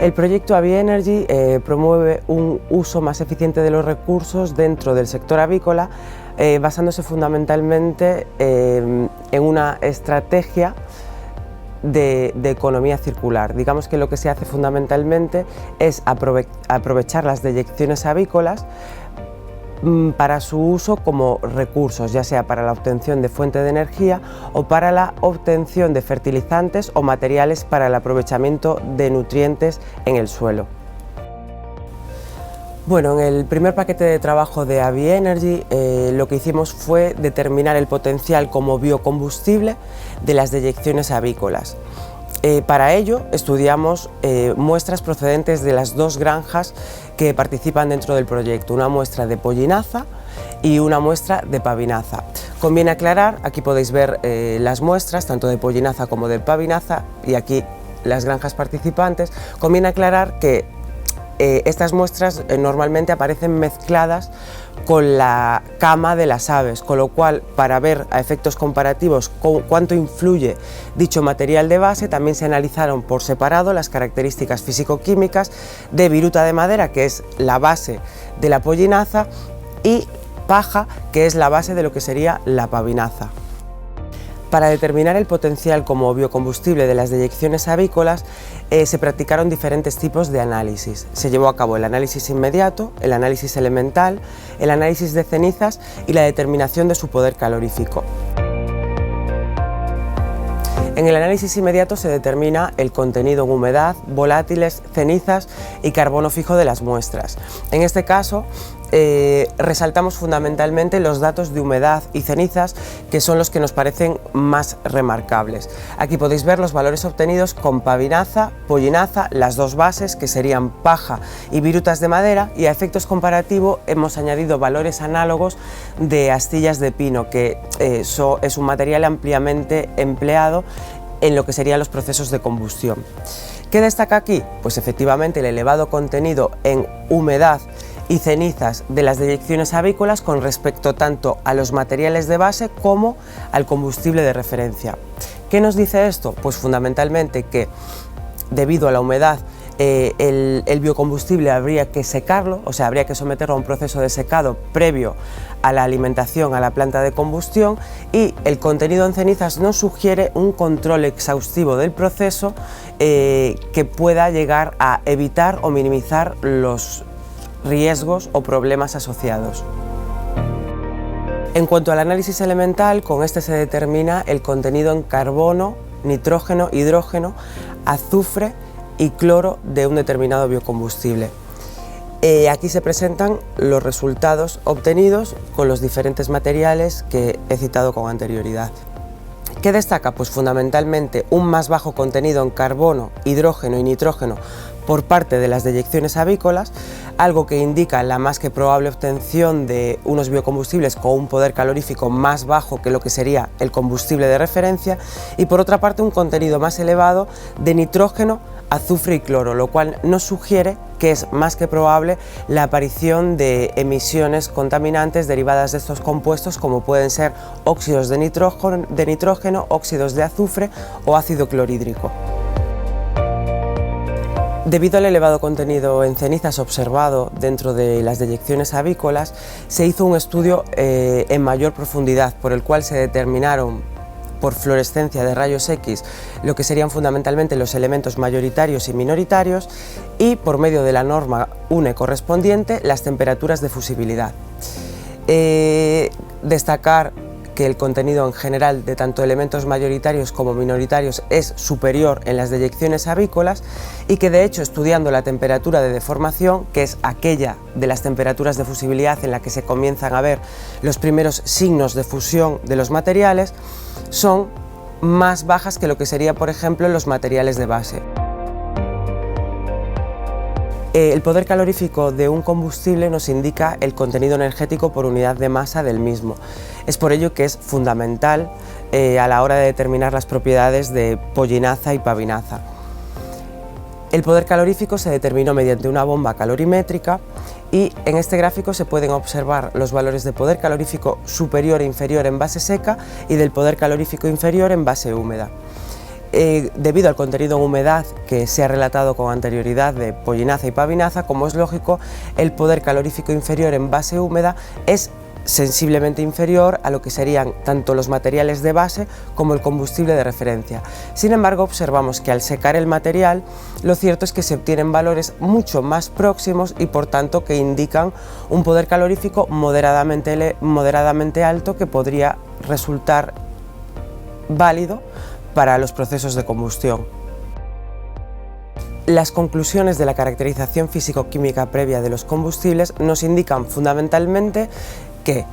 El proyecto AviEnergy promueve un uso más eficiente de los recursos dentro del sector avícola, basándose fundamentalmente en una estrategia de economía circular. Digamos que lo que se hace fundamentalmente es aprovechar las deyecciones avícolas para su uso como recursos, ya sea para la obtención de fuente de energía o para la obtención de fertilizantes o materiales para el aprovechamiento de nutrientes en el suelo. Bueno, en el primer paquete de trabajo de AviEnergy lo que hicimos fue determinar el potencial como biocombustible de las deyecciones avícolas. Para ello estudiamos muestras procedentes de las dos granjas que participan dentro del proyecto, una muestra de pollinaza y una muestra de pavinaza. Conviene aclarar, aquí podéis ver las muestras tanto de pollinaza como de pavinaza y aquí las granjas participantes. Conviene aclarar que estas muestras normalmente aparecen mezcladas con la cama de las aves, con lo cual para ver a efectos comparativos cuánto influye dicho material de base, también se analizaron por separado las características físico-químicas de viruta de madera, que es la base de la pollinaza, y paja, que es la base de lo que sería la pavinaza. Para determinar el potencial como biocombustible de las deyecciones avícolas se practicaron diferentes tipos de análisis. Se llevó a cabo el análisis inmediato, el análisis elemental, el análisis de cenizas y la determinación de su poder calorífico. En el análisis inmediato se determina el contenido en humedad, volátiles, cenizas y carbono fijo de las muestras. En este caso, resaltamos fundamentalmente los datos de humedad y cenizas, que son los que nos parecen más remarcables. Aquí podéis ver los valores obtenidos con pavinaza, pollinaza, las dos bases, que serían paja y virutas de madera, y a efectos comparativos hemos añadido valores análogos de astillas de pino, que es un material ampliamente empleado en lo que serían los procesos de combustión. ¿Qué destaca aquí? Pues efectivamente el elevado contenido en humedad y cenizas de las deyecciones avícolas con respecto tanto a los materiales de base como al combustible de referencia. ¿Qué nos dice esto? Pues fundamentalmente que debido a la humedad el biocombustible habría que secarlo, o sea, habría que someterlo a un proceso de secado previo a la alimentación a la planta de combustión, y el contenido en cenizas nos sugiere un control exhaustivo del proceso que pueda llegar a evitar o minimizar los riesgos o problemas asociados. En cuanto al análisis elemental, con este se determina el contenido en carbono, nitrógeno, hidrógeno, azufre y cloro de un determinado biocombustible. Aquí se presentan los resultados obtenidos con los diferentes materiales que he citado con anterioridad. ¿Qué destaca? Pues fundamentalmente un más bajo contenido en carbono, hidrógeno y nitrógeno por parte de las deyecciones avícolas, algo que indica la más que probable obtención de unos biocombustibles con un poder calorífico más bajo que lo que sería el combustible de referencia, y por otra parte un contenido más elevado de nitrógeno, azufre y cloro, lo cual nos sugiere que es más que probable la aparición de emisiones contaminantes derivadas de estos compuestos, como pueden ser óxidos de nitrógeno, óxidos de azufre o ácido clorhídrico. Debido al elevado contenido en cenizas observado dentro de las deyecciones avícolas, se hizo un estudio en mayor profundidad, por el cual se determinaron por fluorescencia de rayos X lo que serían fundamentalmente los elementos mayoritarios y minoritarios, y por medio de la norma UNE correspondiente las temperaturas de fusibilidad. Destacar que el contenido en general de tanto elementos mayoritarios como minoritarios es superior en las deyecciones avícolas, y que de hecho, estudiando la temperatura de deformación, que es aquella de las temperaturas de fusibilidad en la que se comienzan a ver los primeros signos de fusión de los materiales, son más bajas que lo que sería, por ejemplo, los materiales de base. El poder calorífico de un combustible nos indica el contenido energético por unidad de masa del mismo. Es por ello que es fundamental a la hora de determinar las propiedades de pollinaza y pavinaza. El poder calorífico se determinó mediante una bomba calorimétrica, y en este gráfico se pueden observar los valores de poder calorífico superior e inferior en base seca y del poder calorífico inferior en base húmeda. debido al contenido en humedad que se ha relatado con anterioridad de pollinaza y pavinaza, como es lógico, el poder calorífico inferior en base húmeda es sensiblemente inferior a lo que serían tanto los materiales de base como el combustible de referencia. Sin embargo, observamos que al secar el material, lo cierto es que se obtienen valores mucho más próximos y por tanto que indican un poder calorífico moderadamente alto que podría resultar válido para los procesos de combustión. Las conclusiones de la caracterización físico-química previa de los combustibles nos indican fundamentalmente que,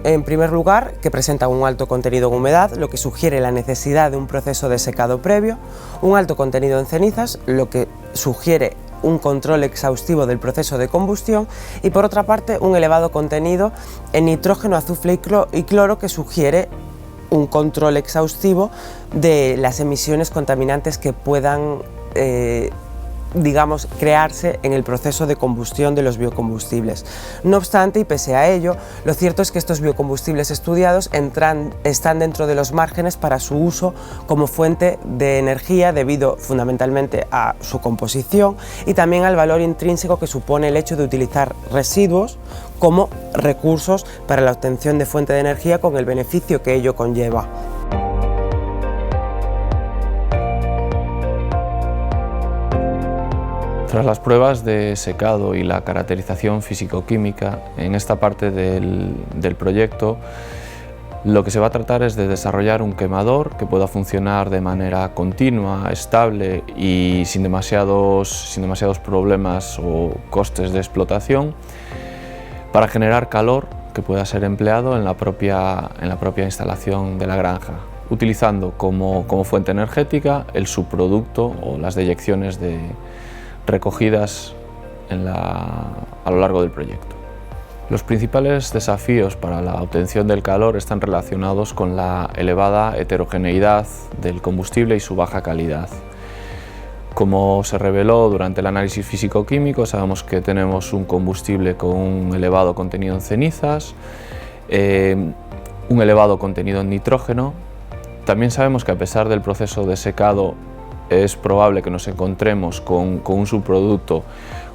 en primer lugar, que presentan un alto contenido en humedad, lo que sugiere la necesidad de un proceso de secado previo, un alto contenido en cenizas, lo que sugiere un control exhaustivo del proceso de combustión, y por otra parte un elevado contenido en nitrógeno, azufre y cloro, que sugiere un control exhaustivo de las emisiones contaminantes que puedan crearse en el proceso de combustión de los biocombustibles. No obstante, y pese a ello, lo cierto es que estos biocombustibles estudiados están dentro de los márgenes para su uso como fuente de energía, debido fundamentalmente a su composición y también al valor intrínseco que supone el hecho de utilizar residuos como recursos para la obtención de fuente de energía, con el beneficio que ello conlleva. Tras las pruebas de secado y la caracterización físico-química, en esta parte del proyecto lo que se va a tratar es de desarrollar un quemador que pueda funcionar de manera continua, estable y sin demasiados problemas o costes de explotación, para generar calor que pueda ser empleado en la propia instalación de la granja, utilizando como fuente energética el subproducto o las deyecciones recogidas a lo largo del proyecto. Los principales desafíos para la obtención del calor están relacionados con la elevada heterogeneidad del combustible y su baja calidad. Como se reveló durante el análisis físico-químico, sabemos que tenemos un combustible con un elevado contenido en cenizas, un elevado contenido en nitrógeno. También sabemos que, a pesar del proceso de secado, es probable que nos encontremos con un subproducto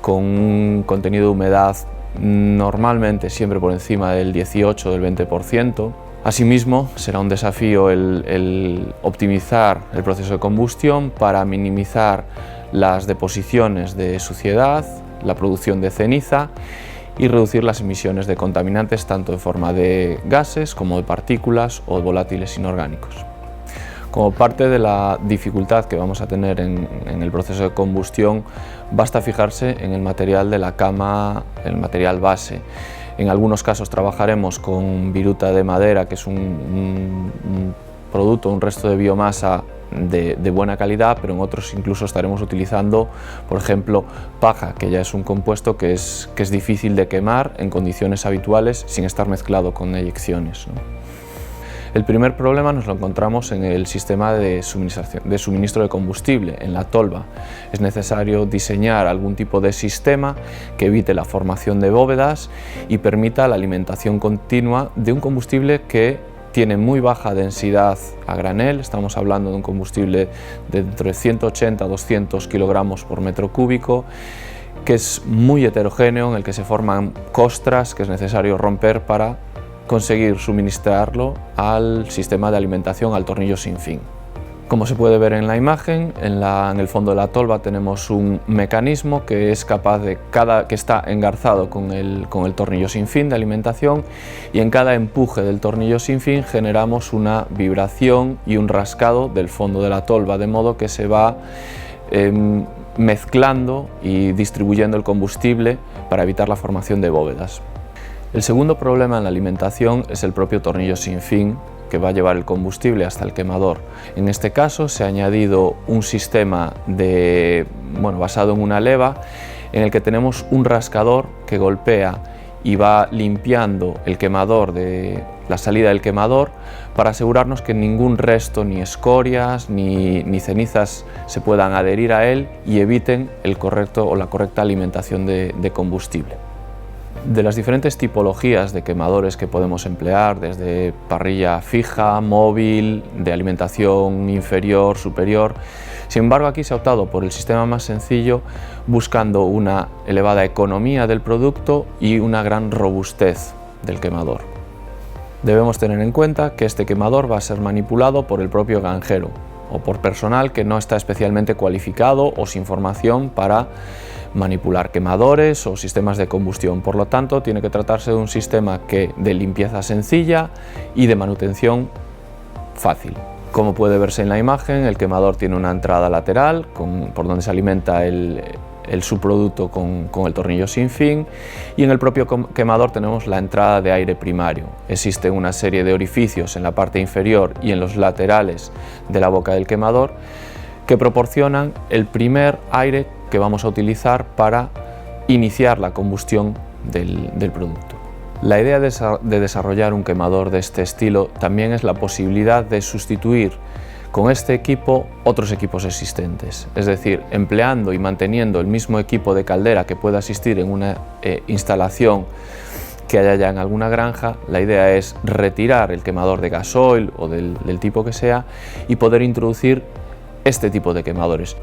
con un contenido de humedad normalmente siempre por encima del 18 o del 20%. Asimismo, será un desafío el optimizar el proceso de combustión para minimizar las deposiciones de suciedad, la producción de ceniza y reducir las emisiones de contaminantes, tanto en forma de gases como de partículas o volátiles inorgánicos. Como parte de la dificultad que vamos a tener en el proceso de combustión, basta fijarse en el material de la cama, el material base. En algunos casos trabajaremos con viruta de madera, que es un producto, un resto de biomasa de buena calidad, pero en otros incluso estaremos utilizando, por ejemplo, paja, que ya es un compuesto que es difícil de quemar en condiciones habituales sin estar mezclado con eyecciones, ¿no? El primer problema nos lo encontramos en el sistema de suministro de combustible, en la tolva. Es necesario diseñar algún tipo de sistema que evite la formación de bóvedas y permita la alimentación continua de un combustible que tiene muy baja densidad a granel. Estamos hablando de un combustible de entre 180 a 200 kilogramos por metro cúbico, que es muy heterogéneo, en el que se forman costras que es necesario romper para conseguir suministrarlo al sistema de alimentación, al tornillo sin fin. Como se puede ver en la imagen, en el fondo de la tolva tenemos un mecanismo que es capaz que está engarzado con el tornillo sin fin de alimentación, y en cada empuje del tornillo sin fin generamos una vibración y un rascado del fondo de la tolva, de modo que se va mezclando y distribuyendo el combustible para evitar la formación de bóvedas. El segundo problema en la alimentación es el propio tornillo sin fin, que va a llevar el combustible hasta el quemador. En este caso se ha añadido un sistema basado en una leva, en el que tenemos un rascador que golpea y va limpiando el quemador, la salida del quemador, para asegurarnos que ningún resto, ni escorias ni cenizas, se puedan adherir a él y eviten la correcta alimentación de combustible. De las diferentes tipologías de quemadores que podemos emplear, desde parrilla fija, móvil, de alimentación inferior, superior. Sin embargo, aquí se ha optado por el sistema más sencillo, buscando una elevada economía del producto y una gran robustez del quemador. Debemos tener en cuenta que este quemador va a ser manipulado por el propio granjero o por personal que no está especialmente cualificado o sin formación para manipular quemadores o sistemas de combustión. Por lo tanto, tiene que tratarse de un sistema de limpieza sencilla y de manutención fácil. Como puede verse en la imagen, el quemador tiene una entrada lateral por donde se alimenta el subproducto con el tornillo sin fin, y en el propio quemador tenemos la entrada de aire primario. Existe una serie de orificios en la parte inferior y en los laterales de la boca del quemador que proporcionan el primer aire que vamos a utilizar para iniciar la combustión del producto. La idea de desarrollar un quemador de este estilo también es la posibilidad de sustituir con este equipo otros equipos existentes, es decir, empleando y manteniendo el mismo equipo de caldera que pueda existir en una instalación que haya ya en alguna granja. La idea es retirar el quemador de gasoil o del tipo que sea y poder introducir este tipo de quemadores,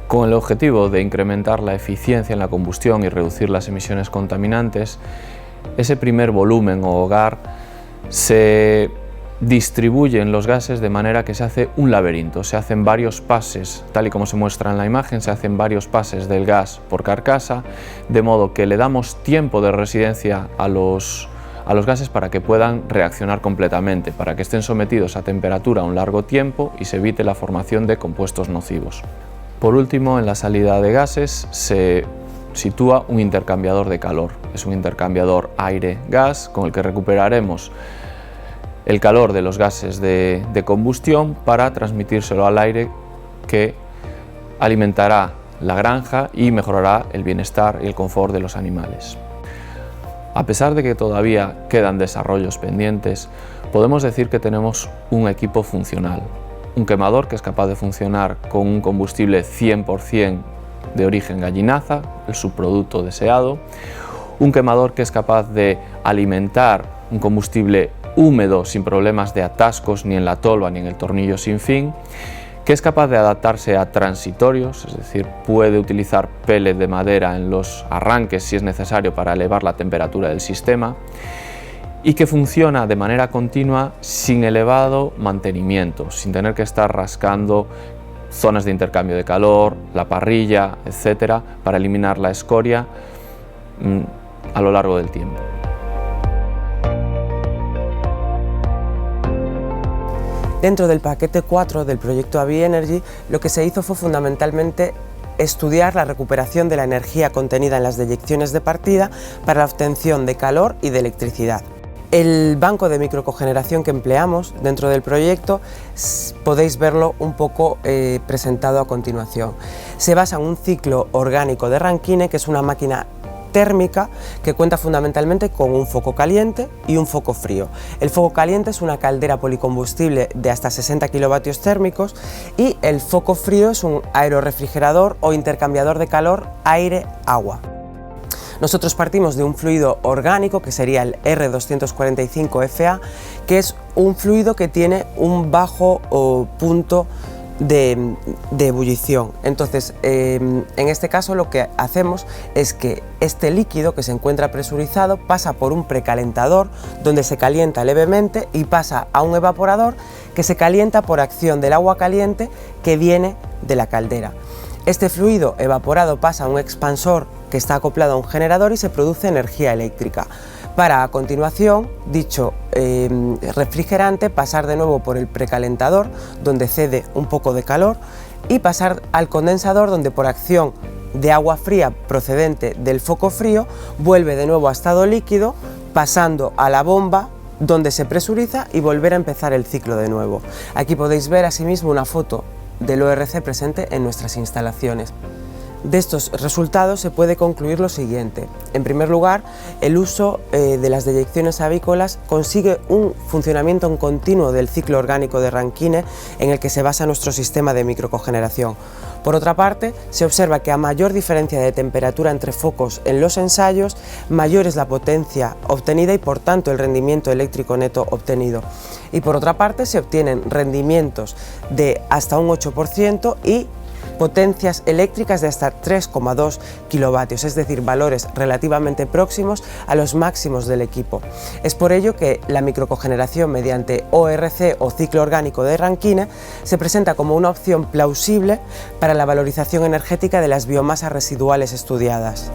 con el objetivo de incrementar la eficiencia en la combustión y reducir las emisiones contaminantes. Ese primer volumen o hogar se distribuyen los gases de manera que se hace un laberinto, se hacen varios pases, tal y como se muestra en la imagen, se hacen varios pases del gas por carcasa, de modo que le damos tiempo de residencia a los gases para que puedan reaccionar completamente, para que estén sometidos a temperatura un largo tiempo y se evite la formación de compuestos nocivos. Por último, en la salida de gases se sitúa un intercambiador de calor. Es un intercambiador aire-gas con el que recuperaremos el calor de los gases de combustión para transmitírselo al aire, que alimentará la granja y mejorará el bienestar y el confort de los animales. A pesar de que todavía quedan desarrollos pendientes, podemos decir que tenemos un equipo funcional, un quemador que es capaz de funcionar con un combustible 100% de origen gallinaza, el subproducto deseado, un quemador que es capaz de alimentar un combustible húmedo sin problemas de atascos ni en la tolva ni en el tornillo sin fin, que es capaz de adaptarse a transitorios, es decir, puede utilizar pellet de madera en los arranques si es necesario para elevar la temperatura del sistema, y que funciona de manera continua sin elevado mantenimiento, sin tener que estar rascando zonas de intercambio de calor, la parrilla, etcétera, para eliminar la escoria a lo largo del tiempo. Dentro del paquete 4 del proyecto AviEnergy, lo que se hizo fue fundamentalmente estudiar la recuperación de la energía contenida en las deyecciones de partida para la obtención de calor y de electricidad. El banco de microcogeneración que empleamos dentro del proyecto podéis verlo un poco presentado a continuación. Se basa en un ciclo orgánico de Rankine, que es una máquina térmica que cuenta fundamentalmente con un foco caliente y un foco frío. El foco caliente es una caldera policombustible de hasta 60 kilovatios térmicos y el foco frío es un aerorefrigerador o intercambiador de calor aire-agua. Nosotros partimos de un fluido orgánico que sería el R245FA, que es un fluido que tiene un bajo punto de ebullición. Entonces, en este caso lo que hacemos es que este líquido que se encuentra presurizado pasa por un precalentador donde se calienta levemente y pasa a un evaporador que se calienta por acción del agua caliente que viene de la caldera. Este fluido evaporado pasa a un expansor que está acoplado a un generador y se produce energía eléctrica, para a continuación dicho refrigerante pasar de nuevo por el precalentador donde cede un poco de calor y pasar al condensador donde por acción de agua fría procedente del foco frío vuelve de nuevo a estado líquido, pasando a la bomba donde se presuriza y volver a empezar el ciclo de nuevo. Aquí podéis ver asimismo una foto del ORC presente en nuestras instalaciones. De estos resultados se puede concluir lo siguiente. En primer lugar, el uso de las deyecciones avícolas consigue un funcionamiento en continuo del ciclo orgánico de Rankine en el que se basa nuestro sistema de microcogeneración. Por otra parte, se observa que a mayor diferencia de temperatura entre focos en los ensayos, mayor es la potencia obtenida y por tanto el rendimiento eléctrico neto obtenido. Y por otra parte, se obtienen rendimientos de hasta un 8% y potencias eléctricas de hasta 3,2 kilovatios, es decir, valores relativamente próximos a los máximos del equipo. Es por ello que la microcogeneración mediante ORC o ciclo orgánico de Rankine se presenta como una opción plausible para la valorización energética de las biomasas residuales estudiadas.